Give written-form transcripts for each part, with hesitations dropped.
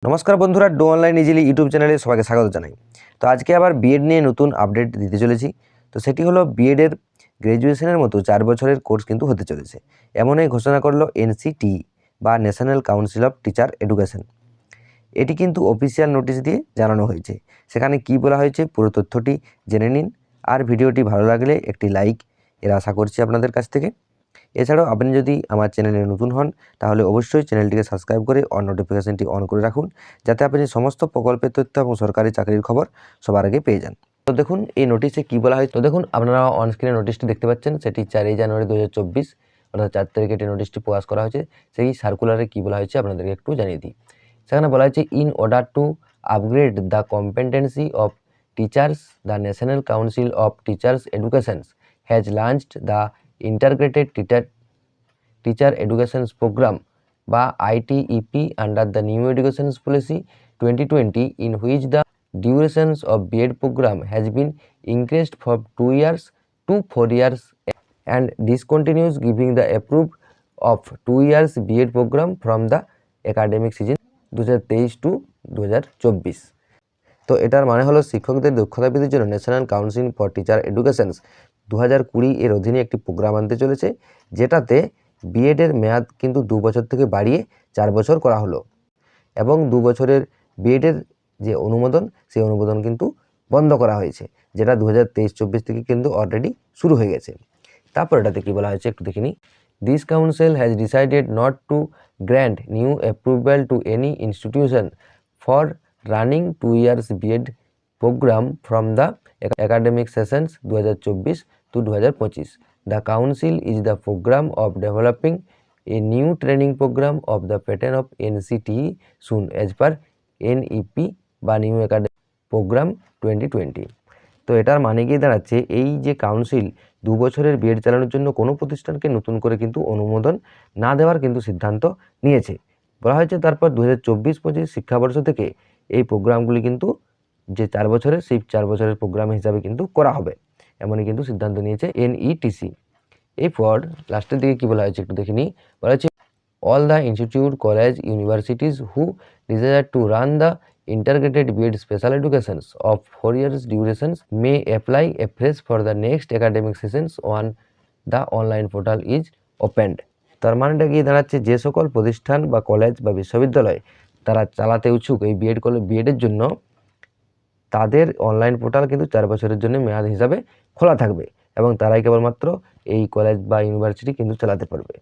নমস্কার বন্ধুরা, do online easily YouTube চ্যানেলে সবাইকে স্বাগত জানাই। তো আজকে আবার বিএড নিয়ে নতুন আপডেট দিতে চলেছি। তো সেটি হলো বিএডের গ্র্যাজুয়েশনের মতো 4 বছরের কোর্স কিন্তু হতে চলেছে। এমনই ঘোষণা করলো এনসিটিই বা national council of teacher education. এটি কিন্তু অফিসিয়াল নোটিশ দিয়ে জানানো হয়েছে। সেখানে কি বলা হয়েছে পুরো তথ্যটি জেনে নিন। আর ভিডিওটি ভালো লাগলে একটি লাইক এর আশা করছি আপনাদের কাছ থেকে। এছাড়াও আপনি যদি আমার চ্যানেলে নতুন হন তাহলে অবশ্যই চ্যানেলটিকে সাবস্ক্রাইব করে অন নোটিফিকেশনটি অন করে রাখুন, যাতে আপনি সমস্ত প্রকল্পের তথ্য এবং সরকারি চাকরির খবর সবার আগে পেয়ে যান। তো দেখুন এই নোটিশে কি বলা হয়। তো দেখুন আপনারা অন স্ক্রিনে নোটিশটি দেখতে পাচ্ছেন, সেটি 4 জানুয়ারি 2024 অর্থাৎ 4 তারিখে এটি নোটিশটি প্রকাশ করা হয়েছে। সেই সার্কুলারে কি বলা হয়েছে আপনাদেরকে একটু জানিয়ে দিই। সেখানে বলা হয়েছে, in order to upgrade the competency of teachers, the national council of teachers education has launched the integrated teacher education programme বা ITEP under the new education policy 2020, in which the durations of B.Ed program has been increased from 2 years to 4 years and discontinues giving the approved of 2 years B.Ed program from the academic season 2023 to 2024। তো এটার মানে হলো শিক্ষকদের দক্ষতা বৃদ্ধির জন্য national council for teacher educations 2020 এর অধীনে একটি প্রোগ্রাম আনতে চলেছে, যেটাতে বিএডের মেয়াদ কিন্তু 2 বছর থেকে বাড়িয়ে 4 বছর করা হলো এবং 2 বছরের বিএডের যে অনুমোদন সেই অনুমোদন কিন্তু বন্ধ করা হয়েছে, যেটা 2023-24 থেকে কিন্তু অলরেডি শুরু হয়ে গেছে। তারপর এটাতে কি বলা হয়েছে একটু দেখে নিই। This council has decided not to grant new approval to any institution for running 2 years B.Ed program from the academic sessions 2024 to 2025. The council is the program of developing a new training program of the pattern of NCTE soon as per NEP বা new academic programme 2020। তো এটার মানে কি দাঁড়াচ্ছে, এই যে council 2 বছরের B Ed চালানোর জন্য কোনো প্রতিষ্ঠানকে নতুন করে কিন্তু অনুমোদন না দেওয়ার কিন্তু সিদ্ধান্ত নিয়েছে। বলা হয়েছে তারপর 2024-25 শিক্ষাবর্ষ থেকে এই প্রোগ্রামগুলি কিন্তু যে 4 বছরের সেই 4 বছরের প্রোগ্রাম হিসাবে কিন্তু করা হবে, এমনই কিন্তু সিদ্ধান্ত নিয়েছে NETC। এরপর লাস্টের দিকে কি বলা হয়েছে একটু দেখে নিই। বলা হয়েছে, all the institute, college, universities who desire to run the integrated B.Ed special educations of 4 years durations may apply afresh for the next academic sessions on the online portal is opened। তার মানেটা কি দাঁড়াচ্ছে, যে সকল প্রতিষ্ঠান বা college বা বিশ্ববিদ্যালয় তারা চালাতে ইচ্ছুক এই বিএডের জন্য, তাদের অনলাইন পোর্টাল কিন্তু 4 বছরের জন্য মেয়াদ হিসাবে খোলা থাকবে এবং তারাই কেবলমাত্র এই কলেজ বা ইউনিভার্সিটি কিন্তু চালাতে পারবে।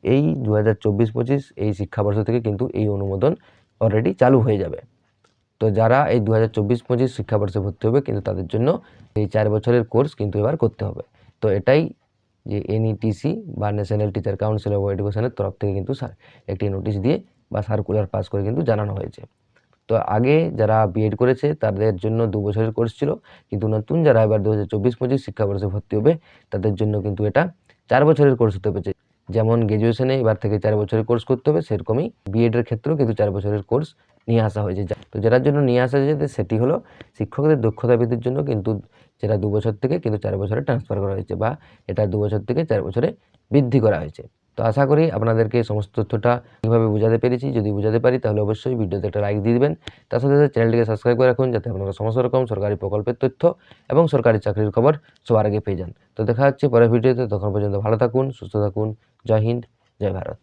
এই 2024-25 এই শিক্ষাবর্ষ থেকে কিন্তু এই অনুমোদন অলরেডি চালু হয়ে যাবে। তো যারা এই 2024-25 শিক্ষাবর্ষে ভর্তি হবে কিন্তু তাদের জন্য এই 4 বছরের কোর্স কিন্তু এবার করতে হবে। তো এটাই যে NETC বা ন্যাশনাল টিচার কাউন্সিল অফ এডুকেশনের তরফ থেকে কিন্তু একটি নোটিশ দিয়ে বা সার্কুলার পাস করে কিন্তু জানানো হয়েছে। তো আগে যারা বিএড করেছে তাদের জন্য 2 বছরের কোর্স ছিল, কিন্তু নতুন যারা এবার 2024-25 শিক্ষাবর্ষে ভর্তি হবে তাদের জন্য কিন্তু এটা 4 বছরের কোর্স হতে হবে। যেমন গ্র্যাজুয়েশনে এবার থেকে 4 বছরের কোর্স করতে হবে, সেরকমই বিএডের ক্ষেত্রেও কিন্তু 4 বছরের কোর্স নিয়ে আসা হয়েছে। তো যেটার জন্য নিয়ে আসা হয়েছে সেটি হলো শিক্ষকদের দক্ষতা বৃদ্ধির জন্য, কিন্তু যেটা 2 বছর থেকে কিন্তু 4 বছরে ট্রান্সফার করা হয়েছে বা এটা 2 বছর থেকে 4 বছরে বৃদ্ধি করা হয়েছে। তো আশা করি আপনাদেরকে সমস্ত তথ্যটা কীভাবে বোঝাতে পেরেছি। যদি বোঝাতে পারি তাহলে অবশ্যই ভিডিওতে একটা লাইক দিয়ে দিবেন। তার সাথে সাথে চ্যানেলটিকে সাবস্ক্রাইব করে রাখুন, যাতে আপনারা সমস্ত রকম সরকারি প্রকল্পের তথ্য এবং সরকারি চাকরির খবর সবার আগে পেয়ে যান। তো দেখা হচ্ছে পরের ভিডিওতে, তখন পর্যন্ত ভালো থাকুন, সুস্থ থাকুন। জয় হিন্দ, জয় ভারত।